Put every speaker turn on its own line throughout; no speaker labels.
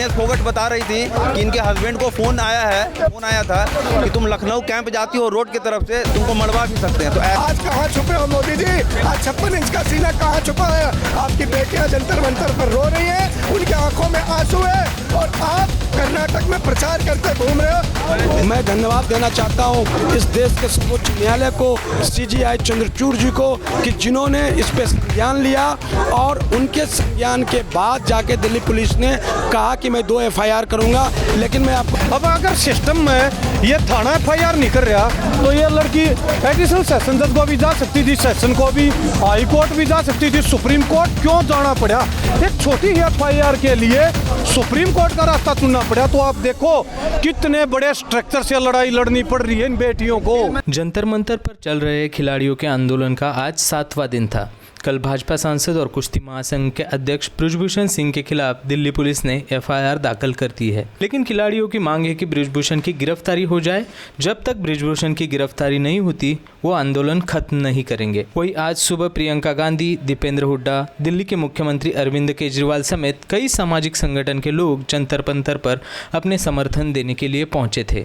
विनेश फोगट बता रही थी कि इनके हस्बैंड को फोन आया था कि तुम लखनऊ कैंप जाती हो रोड की तरफ से, तुमको मरवा भी सकते हैं। तो
आज कहाँ छुपे हो मोदी जी? आज 56 इंच का सीना कहाँ छुपा है? आपकी बेटियां जंतर मंतर पर रो रही हैं, उनकी आंखों में आंसू है और आप कर्नाटक में प्रचार करते घूम रहे हो।
मैं धन्यवाद देना चाहता हूँ इस देश के सर्वोच्च न्यायालय को, CGI चंद्रचूड़ जी को, कि जिन्होंने इस पे संज्ञान लिया और उनके संज्ञान के बाद जाके दिल्ली पुलिस ने कहा कि मैं 2 FIR करूंगा। लेकिन मैं आपको
अब अगर सिस्टम में ये थाना FIR नहीं कर रहा तो ये लड़की एडिशनल सेशन जज को भी जा सकती थी, सेशन को भी, हाई कोर्ट भी जा सकती थी, सुप्रीम कोर्ट क्यों जाना पड़ा? एक छोटी ही FIR के लिए सुप्रीम कोर्ट का रास्ता चुनना पड़ा। तो आप देखो कितने बड़े स्ट्रक्चर से लड़ाई लड़नी पड़ रही है इन बेटियों को।
जंतर मंतर पर चल रहे खिलाड़ियों के आंदोलन का आज 7वां दिन था। कल भाजपा सांसद और कुश्ती महासंघ के अध्यक्ष बृजभूषण सिंह के खिलाफ दिल्ली पुलिस ने FIR दाखिल कर दी है, लेकिन खिलाड़ियों की मांग है कि बृजभूषण की गिरफ्तारी हो जाए। जब तक बृजभूषण की गिरफ्तारी नहीं होती वो आंदोलन खत्म नहीं करेंगे। वही आज सुबह प्रियंका गांधी, दीपेंद्र हुड्डा, दिल्ली के मुख्यमंत्री अरविंद केजरीवाल समेत कई सामाजिक संगठन के लोग जंतर मंतर पर अपने समर्थन देने के लिए पहुंचे थे।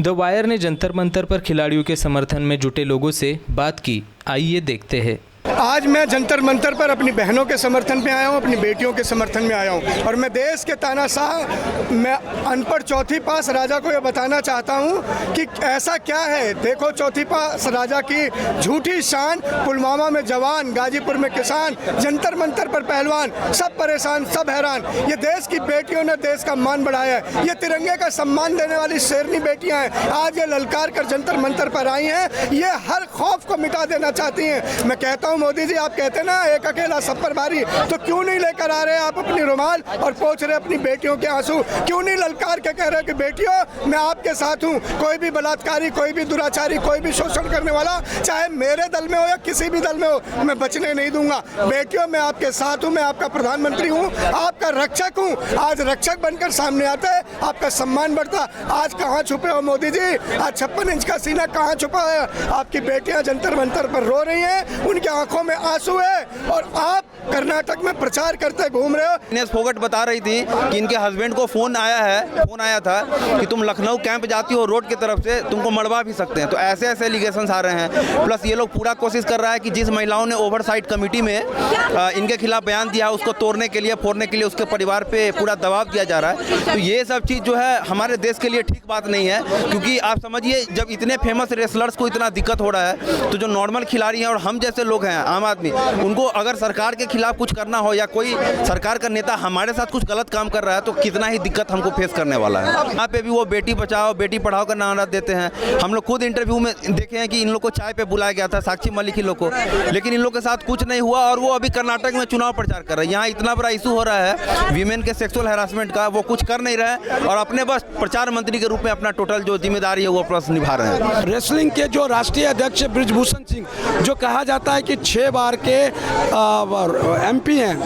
द वायर ने जंतर मंतर पर खिलाड़ियों के समर्थन में जुटे लोगों से बात की, आइए देखते हैं।
आज मैं जंतर मंतर पर अपनी बहनों के समर्थन में आया हूँ, अपनी बेटियों के समर्थन में आया हूँ और मैं देश के तानाशाह, मैं अनपढ़ चौथी पास राजा को ये बताना चाहता हूँ कि ऐसा क्या है। देखो चौथी पास राजा की झूठी शान, पुलवामा में जवान, गाजीपुर में किसान, जंतर मंतर पर पहलवान, सब परेशान, सब हैरान। ये देश की बेटियों ने देश का मान बढ़ाया है। ये तिरंगे का सम्मान देने वाली शेरनी बेटियाँ हैं, आज ये ललकार कर जंतर मंतर पर आई हैं। ये हर खौफ को मिटा देना चाहती हैं। मैं कहता हूँ मोदी जी, आप कहते ना एक अकेला सब पर भारी, तो क्यों नहीं लेकर आ रहे आप अपनी रुमाल और पोंछ रहे अपनी बेटियों के आंसू? क्यों नहीं ललकार के कह रहे कि बेटियों मैं आपके साथ हूँ? कोई भी बलात्कारी, कोई भी दुराचारी, कोई भी शोषण करने वाला, चाहे मेरे दल में हो या किसी भी दल में हो, मैं बचने नहीं दूंगा। बेटियों मैं आपके साथ हूँ, मैं आपका प्रधानमंत्री हूँ, आपका रक्षक हूँ। आज रक्षक बनकर सामने आते हैं, आपका सम्मान बढ़ता। आज कहाँ छुपे हो मोदी जी? आज 56 इंच का सीना कहाँ छुपा है? आपकी बेटियां जंतर मंतर पर रो रही हैं, उनकी आंखों में आंसू है और आप कर्नाटक में प्रचार करते घूम रहे हो।
विनेश फोगट बता रही थी कि इनके हस्बैंड को फोन आया था कि तुम लखनऊ कैंप जाती हो रोड की तरफ से, तुमको मरवा भी सकते हैं। तो ऐसे एलिगेशंस आ रहे हैं। प्लस ये लोग पूरा कोशिश कर रहा है कि जिस महिलाओं ने ओवरसाइट कमेटी में इनके खिलाफ बयान दिया उसको तोड़ने के लिए, फोड़ने के लिए उसके परिवार पे पूरा दबाव दिया जा रहा है। तो ये सब चीज़ जो है हमारे देश के लिए ठीक बात नहीं है, क्योंकि आप समझिए जब इतने फेमस रेसलर्स को इतना दिक्कत हो रहा है तो जो नॉर्मल खिलाड़ी हैं और हम जैसे लोग हैं आम आदमी, उनको अगर सरकार के खिलाफ कुछ करना हो या कोई सरकार का नेता हमारे साथ कुछ गलत काम कर रहा है तो कितना ही दिक्कत हमको फेस करने वाला है। यहाँ पे भी वो बेटी बचाओ बेटी पढ़ाओ का नारा देते हैं। हम लोग खुद इंटरव्यू में देखे हैं कि इन लोग को चाय पे बुलाया गया था, साक्षी मलिक ही लोग को, लेकिन इन लोग के साथ कुछ नहीं हुआ और वो अभी कर्नाटक में चुनाव प्रचार कर रहे हैं। यहाँ इतना बड़ा इशू हो रहा है वीमेन के सेक्सुअल हैरासमेंट का, वो कुछ कर नहीं रहे और अपने बस प्रचार मंत्री के रूप में अपना टोटल जो जिम्मेदारी है वो प्लस निभा रहे हैं।
रेसलिंग के जो राष्ट्रीय अध्यक्ष बृजभूषण सिंह, जो कहा जाता है कि 6 बार के MP हैं,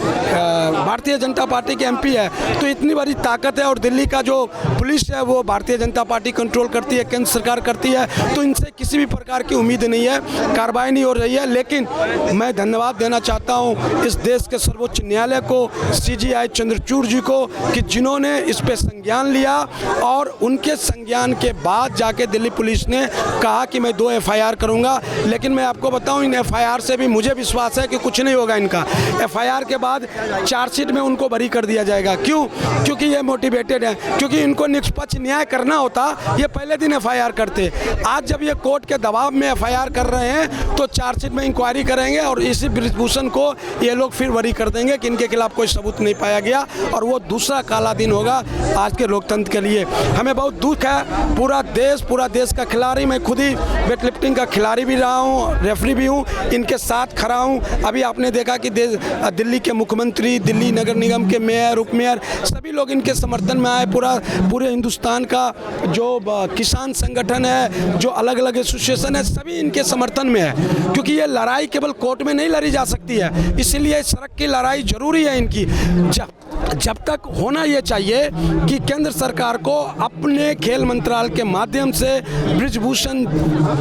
भारतीय जनता पार्टी के MP है, तो इतनी बड़ी ताकत है और दिल्ली का जो पुलिस है वो भारतीय जनता पार्टी कंट्रोल करती है, केंद्र सरकार करती है, तो इनसे किसी भी प्रकार की उम्मीद नहीं है, कार्रवाई नहीं हो रही है। लेकिन मैं धन्यवाद देना चाहता हूँ इस देश के सर्वोच्च न्यायालय को, CGI चंद्रचूड़ जी को, कि जिन्होंने इस पे संज्ञान लिया और उनके संज्ञान के बाद जाके दिल्ली पुलिस ने कहा कि मैं 2 FIR करूँगा। लेकिन मैं आपको बताऊँ इन FIR से भी मुझे विश्वास है कि कुछ नहीं होगा इनका। FIR के बाद चार्जशीट में उनको बरी कर दिया जाएगा। क्यों? क्योंकि ये मोटिवेटेड है, क्योंकि इनको निष्पक्ष न्याय करना होता ये पहले दिन FIR करते। आज जब ये कोर्ट के दबाव में FIR कर रहे हैं तो चार्जशीट में इंक्वायरी करेंगे और इसी बृजभूषण को ये लोग फिर बरी कर देंगे कि इनके खिलाफ कोई सबूत नहीं पाया गया और वो दूसरा काला दिन होगा आज के लोकतंत्र के लिए। हमें बहुत दुख है, पूरा देश का खिलाड़ी, मैं खुद ही वेट लिफ्टिंग का खिलाड़ी भी रहा हूँ, रेफरी भी हूँ, इनके साथ खड़ा हूँ। अभी आपने देखा कि दिल्ली के मुख्यमंत्री, दिल्ली नगर निगम के मेयर, उप मेयर, सभी लोग इनके समर्थन में आए। पूरे हिंदुस्तान का जो किसान संगठन है, जो अलग अलग एसोसिएशन है, सभी इनके समर्थन में है, क्योंकि ये लड़ाई केवल कोर्ट में नहीं लड़ी जा सकती है, इसीलिए सड़क की लड़ाई जरूरी है इनकी। जब तक होना ये चाहिए कि केंद्र सरकार को अपने खेल मंत्रालय के माध्यम से बृजभूषण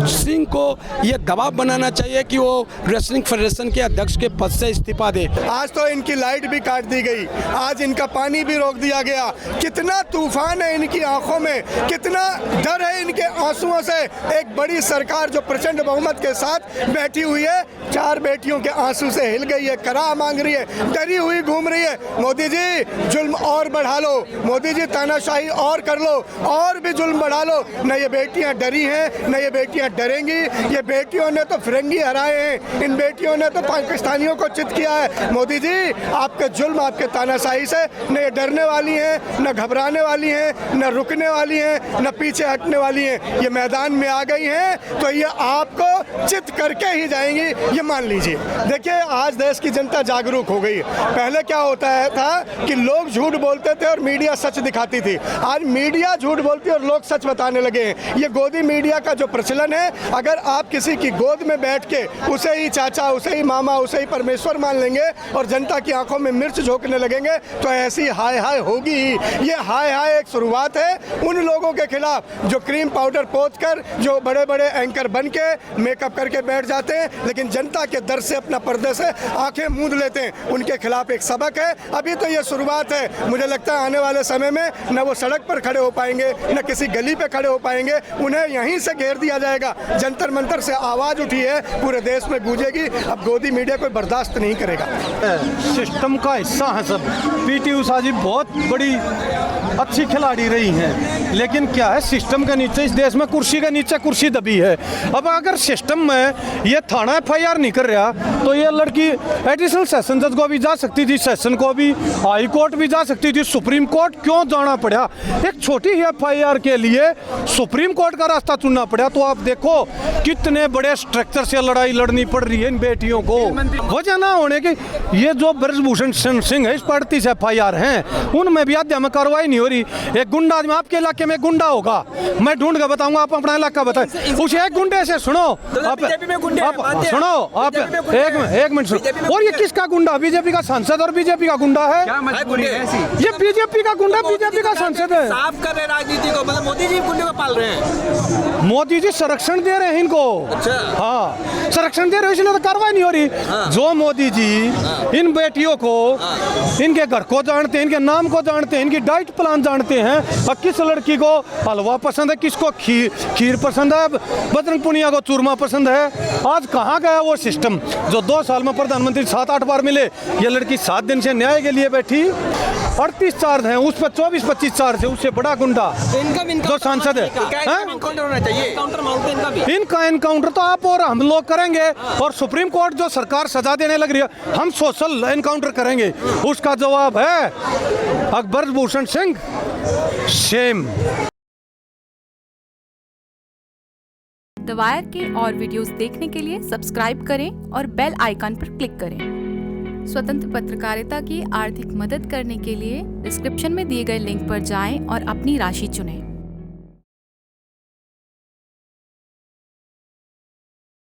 सिंह को ये दबाव बनाना चाहिए कि वो रेसलिंग फेडरेशन के अध्यक्ष के पद से इस्तीफा दे।
आज तो इनकी लाइट भी काट दी गई, आज इनका पानी भी रोक दिया गया। कितना तूफान है इनकी आंखों में, कितना डर है इनके आंसुओं से। एक बड़ी सरकार जो प्रचंड बहुमत के साथ बैठी हुई है, 4 बेटियों के आंसू से हिल गई है, कराह मांग रही है, डरी हुई घूम रही है। मोदी जी जुल्म और बढ़ा लो, मोदी जी तानाशाही और कर लो, और भी जुल्म बढ़ा लो। न ये बेटियां डरी हैं, न ये बेटियां डरेंगी। ये बेटियों ने तो फिरंगी हराए हैं, इन बेटियों ने तो पाकिस्तानियों को चित किया है। मोदी जी आपके जुल्म, आपके तानाशाही से न ये डरने वाली हैं, न घबराने वाली हैं, न रुकने वाली हैं, न पीछे हटने वाली हैं। ये मैदान में आ गई हैं तो ये आपको चित करके ही जाएंगी, ये मान लीजिए। देखिए आज देश की जनता जागरूक हो गई। पहले क्या होता है था कि लोग झूठ बोलते थे और मीडिया सच दिखाती थी। आज मीडिया झूठ बोलती है और लोग सच बताने लगे हैं। ये गोदी मीडिया का जो प्रचलन है, अगर आप किसी की गोद में बैठ के उसे ही चाचा, उसे ही मामा, उसे ही परमेश्वर मान लेंगे और जनता की आंखों में मिर्च झोंकने लगेंगे तो ऐसी हाय हाय होगी ही। ये हाय हाय एक शुरुआत है उन लोगों के खिलाफ जो क्रीम पाउडर पोत कर, जो बड़े बड़े एंकर बन के मेकअप करके बैठ जाते हैं, लेकिन जनता के दर से अपना पर्दे से आंखें मूंद लेते हैं। उनके खिलाफ एक सबक है। अभी तो ये शुरुआत है। मुझे लगता है आने वाले समय में न वो सड़क पर खड़े हो पाएंगे, न किसी गली पे खड़े हो पाएंगे। उन्हें यहीं से घेर दिया जाएगा। जंतर मंतर से आवाज़ उठी है, पूरे देश में गूंजेगी। अब गोदी मीडिया कोई बर्दाश्त नहीं करेगा।
सिस्टम का हिस्सा है सब। पीटी उषा जी बहुत बड़ी अच्छी खिलाड़ी रही हैं, लेकिन क्या है सिस्टम के नीचे, इस देश में कुर्सी के नीचे कुर्सी दबी है। अब अगर सिस्टम में ये थाना FIR नहीं कर रहा तो ये लड़की एडिशनल सेशन जज को भी जा सकती थी, सेशन को भी, हाई कोर्ट भी जा सकती थी, सुप्रीम कोर्ट क्यों जाना पड़ा? एक छोटी ही FIR के लिए सुप्रीम कोर्ट का रास्ता चुनना पड़ा। तो आप देखो कितने बड़े स्ट्रक्चर से लड़ाई लड़नी पड़ रही है इन बेटियों को। वजह ना होने की ये जो बृजभूषण सिंह है, इस पार्टी से FIR हैं, उनमें भी अध्याय में कार्रवाई नहीं हो रही। एक गुंडा आदमी आपके इलाके में गुंडा होगा, मैं ढूंढ के बताऊंगा, आप अपना इलाका बताएं। उस एक गुंडे से सुनो, आप सुनो, आप एक मिनट सुनो। और ये किसका गुंडा? बीजेपी का सांसद और बीजेपी का गुंडा है। ये बीजेपी का गुंडा बीजेपी का सांसद है।
साफ कर रहे राजनीति को, मतलब मोदी जी गुंडे को पाल रहे हैं।
मोदी जी संरक्षण दे रहे हैं इनको।
अच्छा।
हाँ, संरक्षण दे रहे हैं, इसलिए तो कार्रवाई नहीं हो रही। जो मोदी जी इन बेटियों को, इनके घर को जानते हैं, इनके नाम को जानते हैं, इनकी डाइट प्लान जानते हैं। अब किस लड़की को हलवा पसंद है, किसको खीर पसंद है, बजरंग पुनिया को चूरमा पसंद है। आज कहाँ गया वो सिस्टम जो 2 साल में प्रधानमंत्री 7-8 बार मिले? ये लड़की 7 दिन से न्याय के लिए बैठी। 38 चार्ज हैं, उस पर 24-25 चार्ज है। उससे बड़ा गुंडा जो सांसद है। इनका एनकाउंटर तो आप और हम लोग करेंगे, और सुप्रीम कोर्ट जो सरकार सजा देने लग रही है, हम सोशल एनकाउंटर करेंगे। उसका जवाब है Akbar Bhushan Singh, same.
The wire के और वीडियोस देखने के लिए सब्सक्राइब करें और बेल आइकन पर क्लिक करें। स्वतंत्र पत्रकारिता की आर्थिक मदद करने के लिए डिस्क्रिप्शन में दिए गए लिंक पर जाएं और अपनी राशि चुनें।